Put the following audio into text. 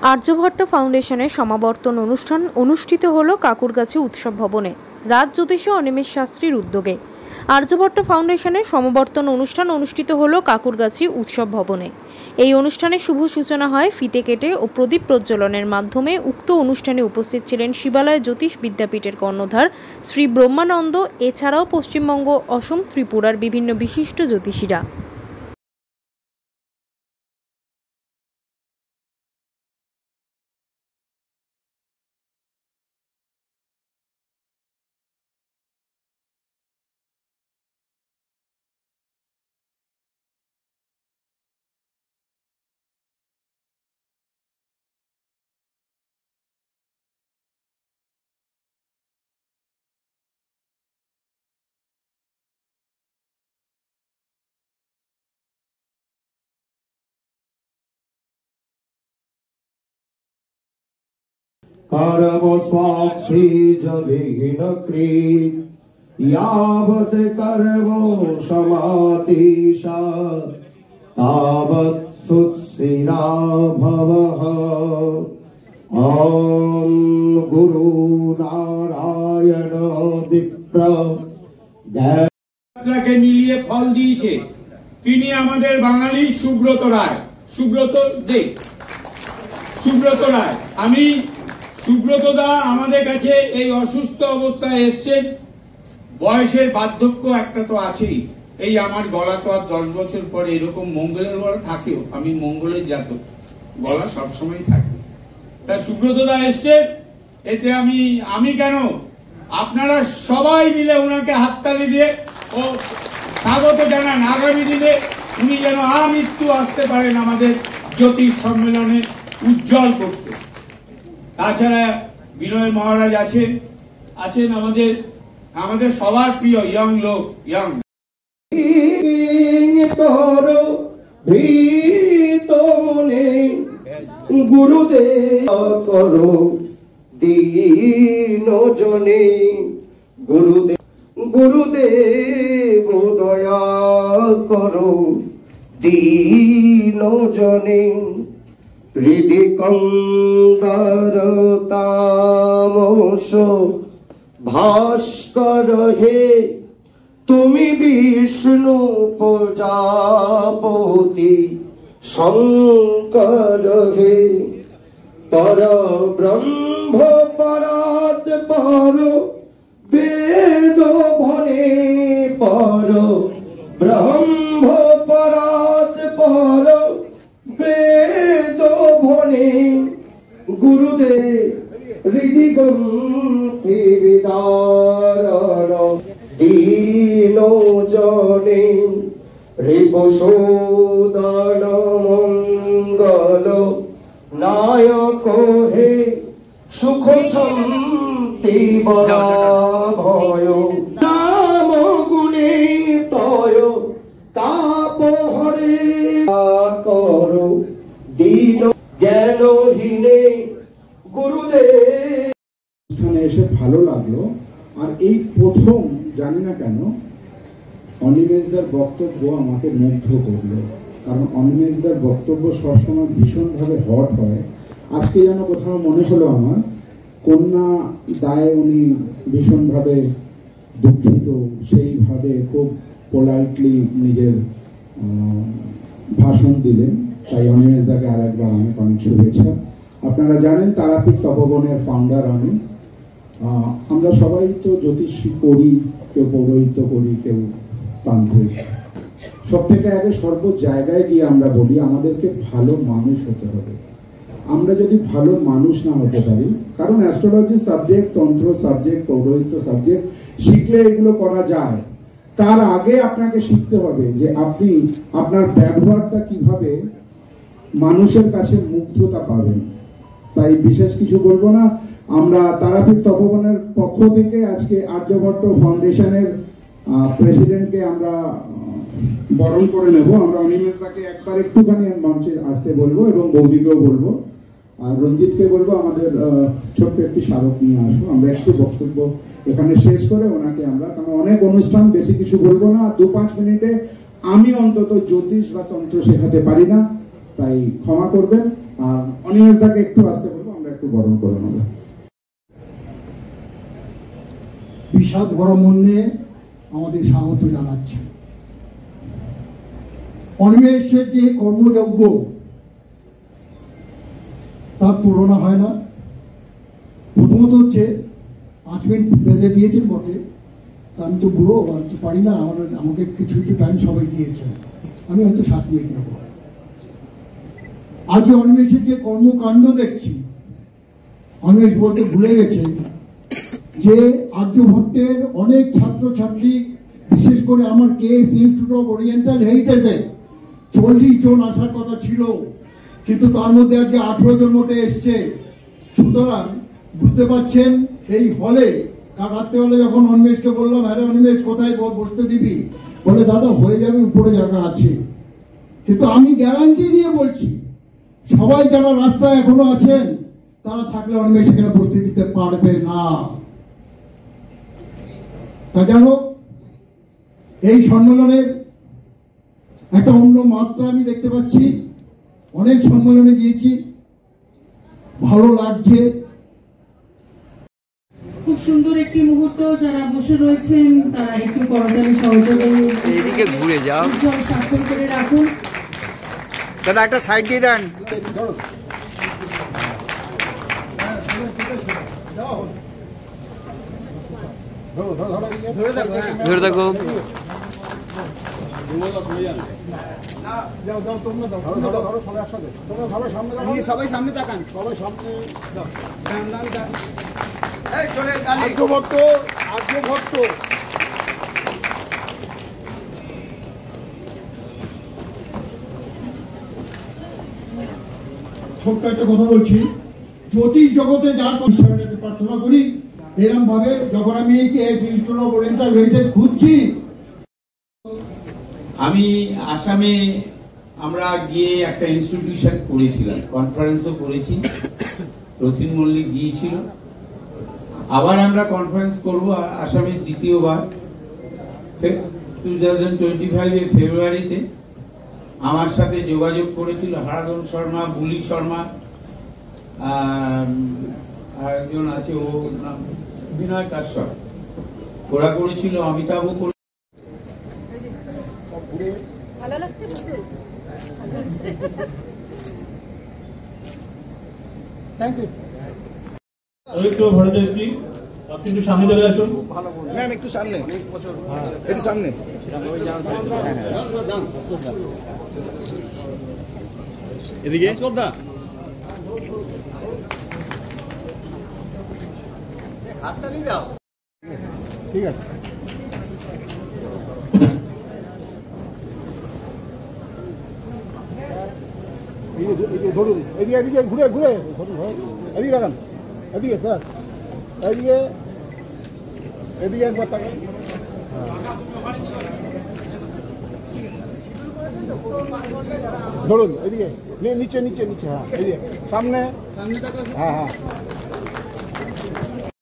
আর্যভট্ট ফাউন্ডেশনের সমাবর্তন অনুষ্ঠান অনুষ্ঠিত হল কাকুরগাছি উৎসব ভবনে রাজ জ্যোতিষী অনিমেষ শাস্ত্রীর উদ্যোগে। আর্যভট্ট ফাউন্ডেশনের সমাবর্তন অনুষ্ঠান অনুষ্ঠিত হল কাকুরগাছি উৎসব ভবনে। এই অনুষ্ঠানের শুভ সূচনা হয় ফিতে কেটে ও প্রদীপ প্রজ্বলনের মাধ্যমে। উক্ত অনুষ্ঠানে উপস্থিত ছিলেন শিবালয় জ্যোতিষ বিদ্যাপীঠের কর্ণধার শ্রী ব্রহ্মানন্দ, এছাড়াও পশ্চিমবঙ্গ, অসম, ত্রিপুরার বিভিন্ন বিশিষ্ট জ্যোতিষীরা। कर्म स्वाक्षी विघ्नकृत यावत् कर्म समातिशा तावत् सुत्सिरा भवः। ॐ गुरु नारायण विप्र যাত্রাকে মিলিয়ে ফল দিয়েছে তিনি আমাদের বাঙালি সুব্রত রায়। সুব্রত রায় আমি সুব্রত দা আমাদের কাছে এই অসুস্থ অবস্থায় এসছেন। বয়সের বার্ধক্য একটা তো আছেই, এই আমার গলা তো আর 10 বছর পরে এরকম মঙ্গলের গলা থাকেও, আমি মঙ্গলের জাতক, গলা সবসময় থাকে। তা সুব্রত দা এসছেন, এতে আমি কেন, আপনারা সবাই মিলে ওনাকে হাততালি দিয়ে ও স্বাগত জানান। আগামী দিনে উনি যেন আমৃত্যু আসতে পারেন আমাদের জ্যোতিষ সম্মেলনে উজ্জ্বল করতে। তাছাড়া বিনয় মহারাজ আছেন আমাদের সবার প্রিয় ইয়ং লোক, ইয়ং গুরুদেব করো দীন জনে, গুরুদেব দয়া করো দীন জনে। হৃদি কন্দর তামস ভাস্কর হে, তুমি বিষ্ণু প্রজাপতি শঙ্কর হে। পর ব্রহ্ম পরাৎ পর বেদ ভনে, পর ব্রহ্ম পরাৎ পর বেদ ভনে। গুরুদেব হৃদি গ্রন্থি বিদারণ দীন জনে। রিপুসূদন মঙ্গল নায়ক হে, সুখ শান্তি বরা ভয়। নাম গুণে তয় তাপ হরে করো দীন জ্ঞানহীনে। গুরুদেব অনুষ্ঠানে এসে ভালো লাগলো। আর এই প্রথম জানি না কেন অনিমেষদার বক্তব্য আমাকে মুগ্ধ করলো, কারণ অনিমেষদার বক্তব্য সবসময় ভীষণভাবে হট হয়। আজকে যেন কোথাও মনে হলো আমার কন্যা দায়ে উনি ভীষণভাবে দুঃখিত, সেইভাবে খুব পোলাইটলি নিজের ভাষণ দিলেন। তাই অনিমেষদাকে আর একবার অনেক শুভেচ্ছা। আপনারা জানেন তারাপীঠ তপবনের ফাউন্ডার আমি। আমরা সবাই তো জ্যোতিষ করি, কেউ পৌরোহিত্য করি, কেউ তান্ত্রিক। সব থেকে আগে সর্ব জায়গায় গিয়ে আমরা বলি আমাদেরকে ভালো মানুষ হতে হবে। আমরা যদি ভালো মানুষ না হতে পারি, কারণ অ্যাস্ট্রোলজি সাবজেক্ট, তন্ত্র সাবজেক্ট, পৌরোহিত্য সাবজেক্ট শিখলে এগুলো করা যায়। তার আগে আপনাকে শিখতে হবে যে আপনি আপনার ব্যবহারটা কিভাবে মানুষের কাছে মুগ্ধতা পাবেন। তাই বিশেষ কিছু বলবো না। আমরা তারাপীঠ তপবনের পক্ষ থেকে আজকে আর্যভট্ট ফাউন্ডেশনের প্রেসিডেন্টকে আমরা বরণ করে নেব। আমরা অনিমেষদাকে একবার একটুখানি মঞ্চে আসতে বলবো এবং বৌদিকেও বলবো, আর রঞ্জিতকে বলবো আমাদের ছোট্ট একটি স্মারক নিয়ে আসবো। আমরা একটু বক্তব্য এখানে শেষ করে ওনাকে আমরা, কারণ অনেক অনুষ্ঠান, বেশি কিছু বলবো না। 2-5 মিনিটে আমি অন্তত জ্যোতিষ বা তন্ত্র শেখাতে পারি না, তাই ক্ষমা করবেন। আর অনিমেষ দাকে একটু আসতে বলবো, আমরা একটু গরম করে নেব। বিষাদ গরমন্যে আমাদের স্বাগত জানাচ্ছে। অনিমেষের যে কর্মযজ্ঞ তার তুলনা হয় না। প্রথমত হচ্ছে 5 মিনিট বেঁধে দিয়েছেন বটে, তা আমি তো বুড়ো, আমি তো পারি না, আমাকে কিছু কিছু টাইম সবাই দিয়েছে, আমি হয়তো 7 মিনিট নেব। আজ অনিমেষের যে কর্মকাণ্ড দেখছি, অনিমেষ বলতে ভুলে গেছে যে আর্যভট্টের অনেক ছাত্রছাত্রী, বিশেষ করে আমার কেএস ইনস্টিটিউট অফ ওরিয়েন্টাল হেরিটেজে 40 জন আসার কথা ছিল, কিন্তু তার মধ্যে আজকে 18 জন মোটে এসছে। সুতরাং বুঝতে পারছেন এই হলে রাত্রেবেলা যখন অনিমেষকে বললাম, হ্যাঁ অনিমেষ কোথায় বসতে দিবি, বলে দাদা হয়ে যাবে, উপরে জায়গা আছে। কিন্তু আমি গ্যারান্টি নিয়ে বলছি, সবাই যারা রাস্তায় এখনো আছেন তারা থাকলে অনিমেষ এখানে বসতে দিতে পারবে না। তা যেন এই সম্মেলনের একটা অন্য মাত্রা আমি দেখতে পাচ্ছি। অনেক সম্মেলনে গিয়েছি, ভালো লাগছে। খুব সুন্দর একটি মুহূর্ত। যারা বসে রয়েছেন তারা একটু করতালি সহযোগে এইদিকে ঘুরে যাও, স্বাক্ষর করে রাখুন। দাদা একটা সাইড দিয়ে দেন। ধরে দেখো, সবাই সামনে তাকান, সবাই সামনে। আর্যভট্ট, আর্যভট্ট ছোট্ট একটা কথা বলছি, জ্যোতিষ জগতে যার ঈশ্বরের প্রার্থনা করি, এরকম ভাবে যখন আমি KS institute of oriental heritage খুঁজছি, আমি আসামে আমরা গিয়ে একটা ইনস্টিটিউশন করেছিলাম, কনফারেন্সও করেছি, রথিন মল্লিক গিয়েছিল। আবার আমরা কনফারেন্স করব আসামের দ্বিতীয়বার 2025 ফেব্রুয়ারিতে। আমার সাথে যোগাযোগ করেছিল হারাধন শর্মা, বুলি শর্মা, আর একজন আছে ও নাম বিনয় কাশ্যপ, ওরা করেছিল, অমিতাভ করে। ভালো লাগছে, থ্যাংক ইউ। পবিত্র ভরতজয়ন্তী, আপনি একটু সামনে চলে আসুন। ম্যাম একটু সামনে, একটু সামনে। এদিকে ঠিক আছে। ধরুন এদিকে, এদিকে ঘুরে ঘুরে এদিকে দেখান, এদিকে স্যার, এদিকে এদিকে একবার তাকান। ধরুন এদিকে, নিচে নিচে নিচে, হ্যাঁ এদিকে সামনে, হ্যাঁ হ্যাঁ